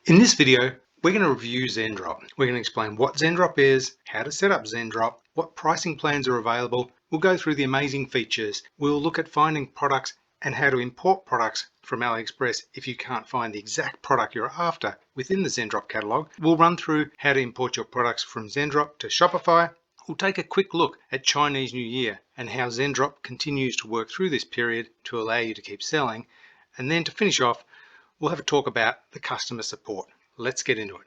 In this video, we're going to review Zendrop. We're going to explain what Zendrop is, how to set up Zendrop, what pricing plans are available. We'll go through the amazing features. We'll look at finding products and how to import products from AliExpress if you can't find the exact product you're after within the Zendrop catalog. We'll run through how to import your products from Zendrop to Shopify. We'll take a quick look at Chinese New Year and how Zendrop continues to work through this period to allow you to keep selling. And then to finish off, we'll have a talk about the customer support. Let's get into it.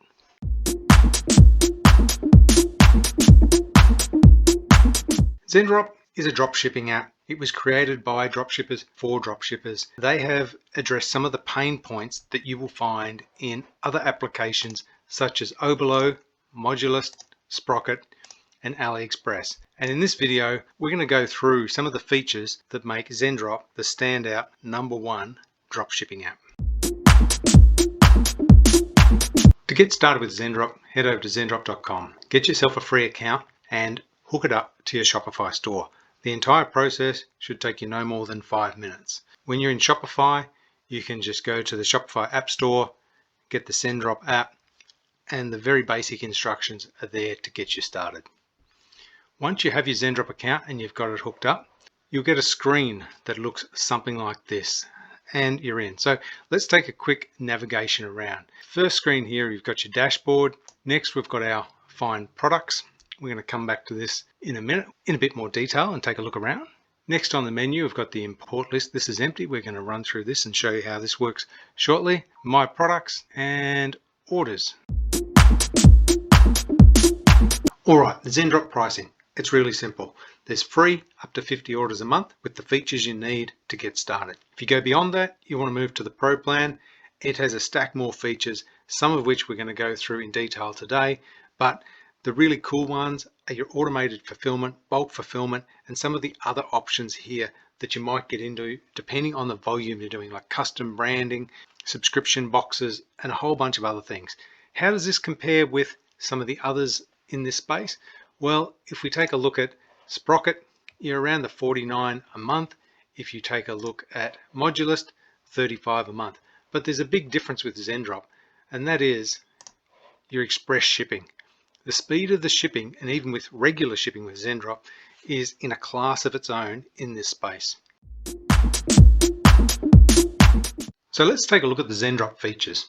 Zendrop is a dropshipping app. It was created by dropshippers for dropshippers. They have addressed some of the pain points that you will find in other applications such as Oberlo, Modulus, Sprocket, and AliExpress. And in this video, we're going to go through some of the features that make Zendrop the standout #1 dropshipping app. To get started with Zendrop, head over to zendrop.com. Get yourself a free account and hook it up to your Shopify store. The entire process should take you no more than 5 minutes. When you're in Shopify, you can just go to the Shopify App Store, get the Zendrop app, and the very basic instructions are there to get you started. Once you have your Zendrop account and you've got it hooked up, you'll get a screen that looks something like this, and you're in. So let's take a quick navigation around. First screen here, you've got your dashboard. Next, we've got our find products. We're going to come back to this in a minute in a bit more detail and take a look around. Next on the menu, we've got the import list. This is empty. We're going to run through this and show you how this works shortly. My products and orders. All right, the Zendrop pricing. It's really simple. There's free up to 50 orders a month with the features you need to get started. If you go beyond that, you want to move to the Pro plan. It has a stack more features, some of which we're going to go through in detail today, but the really cool ones are your automated fulfillment, bulk fulfillment, and some of the other options here that you might get into depending on the volume you're doing, like custom branding, subscription boxes, and a whole bunch of other things. How does this compare with some of the others in this space? Well, if we take a look at Sprocket, you're around the $49 a month. If you take a look at Modulus, $35 a month. But there's a big difference with Zendrop, and that is your express shipping. The speed of the shipping, and even with regular shipping with Zendrop, is in a class of its own in this space. So let's take a look at the Zendrop features.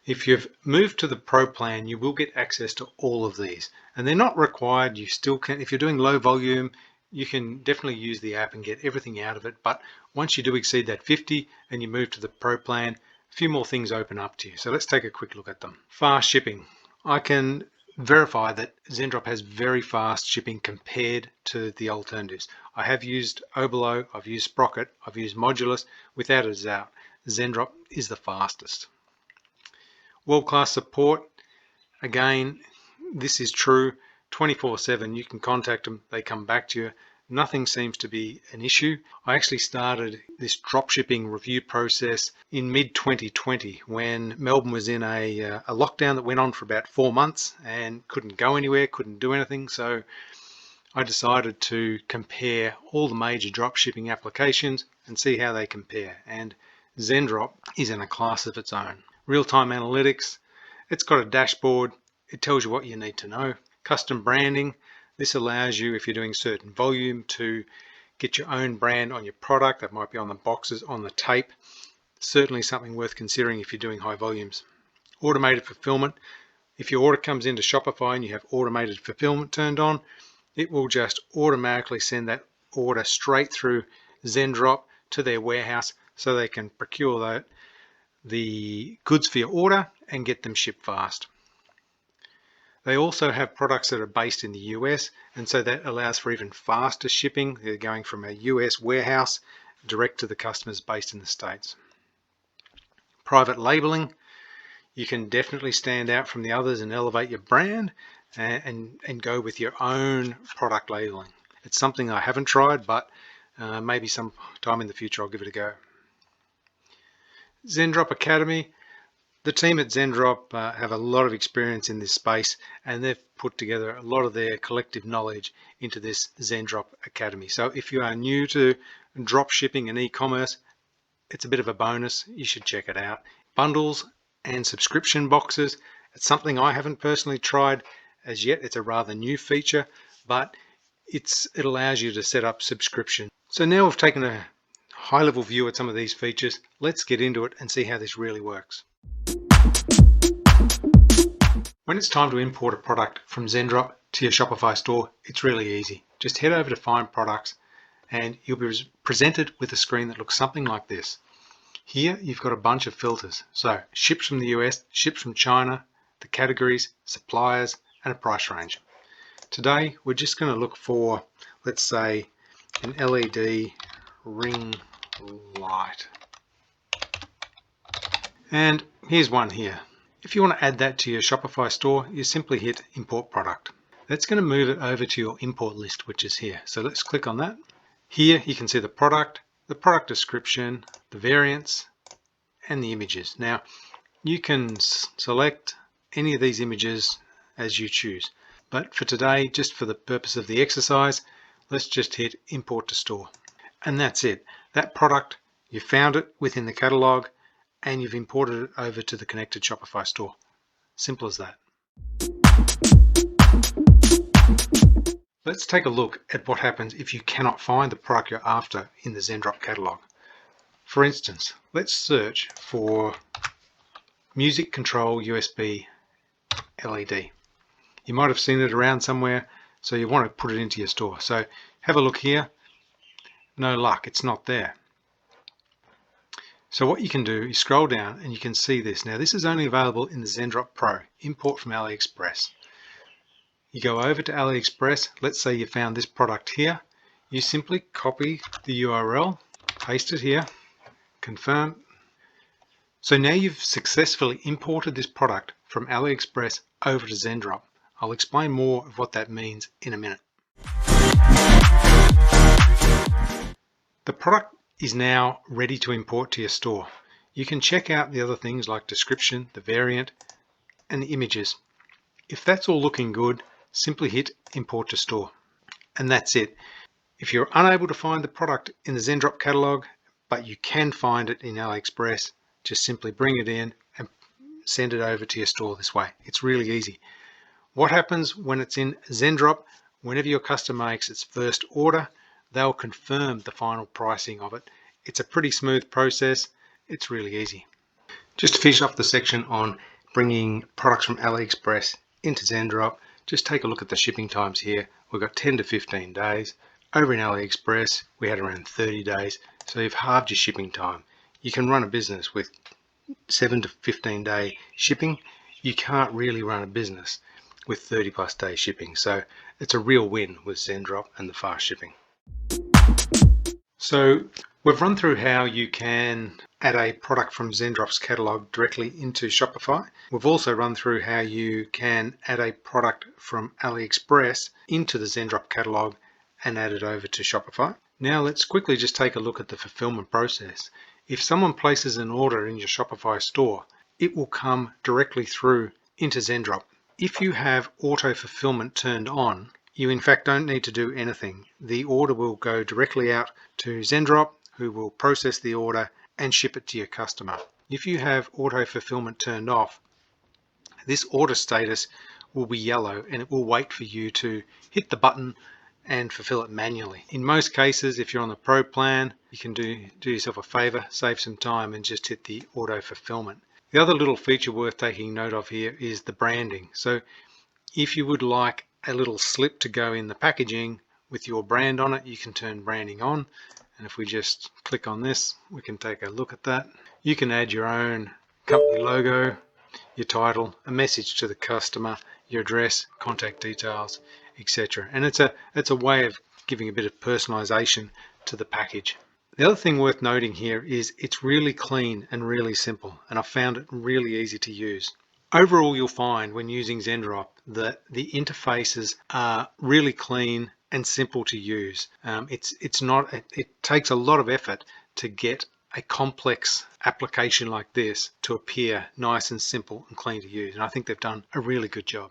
If you've moved to the Pro plan, you will get access to all of these, and they're not required. You still can, if you're doing low volume, you can definitely use the app and get everything out of it. But once you do exceed that 50 and you move to the Pro plan, a few more things open up to you. So let's take a quick look at them. Fast shipping. I can verify that Zendrop has very fast shipping compared to the alternatives. I have used Oberlo, I've used Sprocket, I've used Modulus. Without a doubt, Zendrop is the fastest. World-class support. Again, this is true 24/7. You can contact them, they come back to you. Nothing seems to be an issue. I actually started this dropshipping review process in mid-2020 when Melbourne was in a lockdown that went on for about 4 months and couldn't go anywhere, couldn't do anything. So I decided to compare all the major dropshipping applications and see how they compare. And Zendrop is in a class of its own. Real-time analytics. It's got a dashboard. It tells you what you need to know. Custom branding. This allows you, if you're doing certain volume, to get your own brand on your product. That might be on the boxes, on the tape. Certainly something worth considering if you're doing high volumes. Automated fulfillment. If your order comes into Shopify and you have automated fulfillment turned on, it will just automatically send that order straight through Zendrop to their warehouse so they can procure the goods for your order and get them shipped fast. They also have products that are based in the US, and so that allows for even faster shipping. They're going from a US warehouse direct to the customers based in the States. Private labeling. You can definitely stand out from the others and elevate your brand and go with your own product labeling. It's something I haven't tried, but maybe some time in the future I'll give it a go. Zendrop Academy. The team at Zendrop have a lot of experience in this space, and they've put together a lot of their collective knowledge into this Zendrop Academy. So if you are new to drop shipping and e-commerce, it's a bit of a bonus. You should check it out. Bundles and subscription boxes. It's something I haven't personally tried as yet. It's a rather new feature, but it allows you to set up subscription. So now we've taken a high-level view at some of these features. Let's get into it and see how this really works. When it's time to import a product from Zendrop to your Shopify store, it's really easy. Just head over to Find Products and you'll be presented with a screen that looks something like this. Here you've got a bunch of filters. So ships from the US, ships from China, the categories, suppliers, and a price range. Today we're just going to look for, let's say, an LED ring light. And here's one here. If you want to add that to your Shopify store, you simply hit Import Product. That's going to move it over to your import list, which is here. So let's click on that. Here you can see the product description, the variants, and the images. Now you can select any of these images as you choose. But for today, just for the purpose of the exercise, let's just hit Import to Store. And that's it. That product, you found it within the catalog and you've imported it over to the connected Shopify store. Simple as that. Let's take a look at what happens if you cannot find the product you're after in the Zendrop catalog. For instance, let's search for music control USB LED. You might have seen it around somewhere, so you want to put it into your store. So have a look here. No luck, it's not there. So what you can do is scroll down and you can see this. Now this is only available in the Zendrop Pro, import from AliExpress. You go over to AliExpress, let's say you found this product here. You simply copy the URL, paste it here, confirm. So now you've successfully imported this product from AliExpress over to Zendrop. I'll explain more of what that means in a minute. The product is now ready to import to your store. You can check out the other things like description, the variant, and the images. If that's all looking good, simply hit Import to Store. And that's it. If you're unable to find the product in the Zendrop catalog, but you can find it in AliExpress, just simply bring it in and send it over to your store this way. It's really easy. What happens when it's in Zendrop? Whenever your customer makes its first order, they'll confirm the final pricing of it. It's a pretty smooth process. It's really easy. Just to finish off the section on bringing products from AliExpress into Zendrop, just take a look at the shipping times here. We've got 10 to 15 days. Over in AliExpress, we had around 30 days. So you've halved your shipping time. You can run a business with 7 to 15 day shipping. You can't really run a business with 30 plus day shipping. So it's a real win with Zendrop and the fast shipping. So we've run through how you can add a product from Zendrop's catalog directly into Shopify. We've also run through how you can add a product from AliExpress into the Zendrop catalog and add it over to Shopify. Now let's quickly just take a look at the fulfillment process. If someone places an order in your Shopify store, it will come directly through into Zendrop. If you have auto fulfillment turned on, you in fact don't need to do anything. The order will go directly out to Zendrop, who will process the order and ship it to your customer. If you have auto fulfillment turned off, this order status will be yellow and it will wait for you to hit the button and fulfill it manually. In most cases, if you're on the Pro plan, you can do yourself a favor, save some time and just hit the auto fulfillment. The other little feature worth taking note of here is the branding. So if you would like a little slip to go in the packaging with your brand on it, you can turn branding on. And if we just click on this, we can take a look at that. You can add your own company logo, your title, a message to the customer, your address, contact details, etc. And it's a way of giving a bit of personalization to the package. The other thing worth noting here is it's really clean and really simple, and I found it really easy to use. Overall, you'll find when using Zendrop that the interfaces are really clean and simple to use. It takes a lot of effort to get a complex application like this to appear nice and simple and clean to use, and I think they've done a really good job.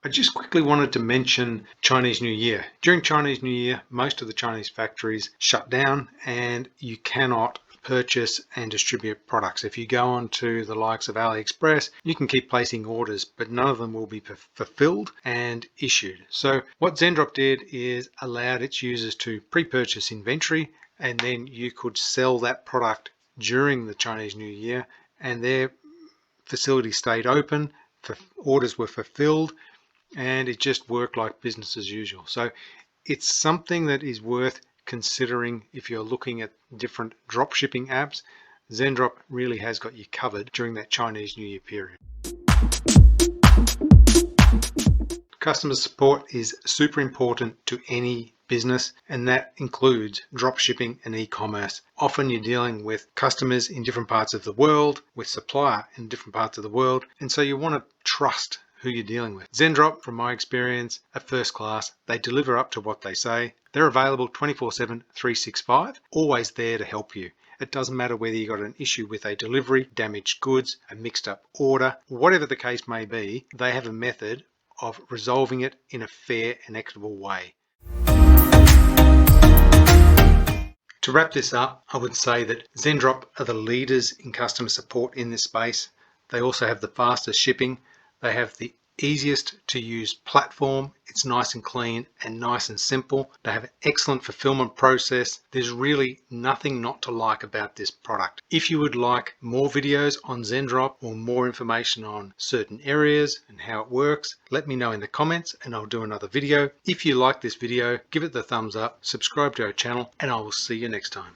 I just quickly wanted to mention Chinese New Year. During Chinese New Year, most of the Chinese factories shut down and you cannot purchase and distribute products. If you go on to the likes of AliExpress, you can keep placing orders, but none of them will be fulfilled and issued. So what Zendrop did is allowed its users to pre-purchase inventory, and then you could sell that product during the Chinese New Year, and their facility stayed open, orders were fulfilled, and it just worked like business as usual. So it's something that is worth considering if you're looking at different drop shipping apps. Zendrop really has got you covered during that Chinese New Year period. Customer support is super important to any business, and that includes drop shipping and e-commerce. Often you're dealing with customers in different parts of the world, with supplier in different parts of the world, and so you want to trust who you're dealing with. Zendrop, from my experience, are first class. They deliver up to what they say. They're available 24/7, 365, always there to help you. It doesn't matter whether you got an issue with a delivery, damaged goods, a mixed up order, whatever the case may be, they have a method of resolving it in a fair and equitable way. To wrap this up, I would say that Zendrop are the leaders in customer support in this space. They also have the fastest shipping. They have the easiest to use platform. It's nice and clean and nice and simple. They have an excellent fulfillment process. There's really nothing not to like about this product. If you would like more videos on Zendrop or more information on certain areas and how it works, let me know in the comments and I'll do another video. If you like this video, give it the thumbs up, subscribe to our channel, and I will see you next time.